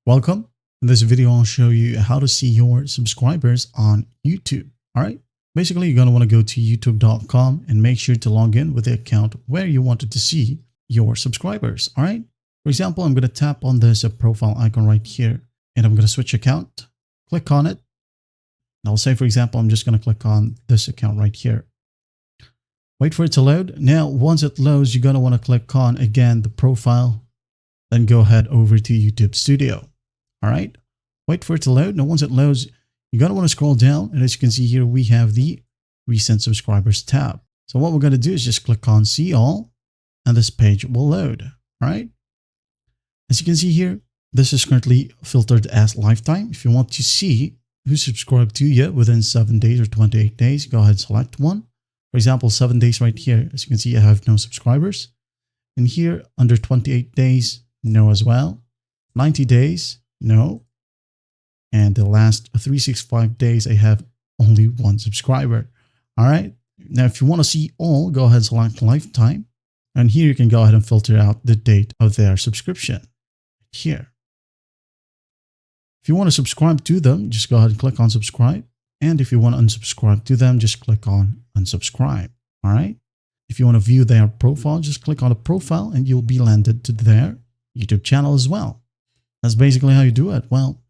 Welcome. In this video, I'll show you how to see your subscribers on YouTube. All right. Basically, you're going to want to go to youtube.com and make sure to log in with the account where you wanted to see your subscribers. All right. For example, I'm going to tap on this profile icon right here and I'm going to switch account, click on it. And I'll say, for example, I'm just going to click on this account right here. Wait for it to load. Now, once it loads, you're going to want to click on again the profile, then go ahead over to YouTube Studio. All right, wait for it to load. Now, once it loads, you're going to want to scroll down. And as you can see here, we have the recent subscribers tab. So what we're going to do is just click on see all and this page will load. All right. As you can see here, this is currently filtered as lifetime. If you want to see who subscribed to you within 7 days or 28 days, go ahead and select one. For example, 7 days right here. As you can see, I have no subscribers. And here under 28 days, no as well. 90 days, no. And the last 365 days, I have only one subscriber. All right. Now, if you want to see all, go ahead and select lifetime. And here you can go ahead and filter out the date of their subscription here. If you want to subscribe to them, just go ahead and click on subscribe. And if you want to unsubscribe to them, just click on unsubscribe. All right. If you want to view their profile, just click on the profile and you'll be landed to their YouTube channel as well. That's basically how you do it. Well,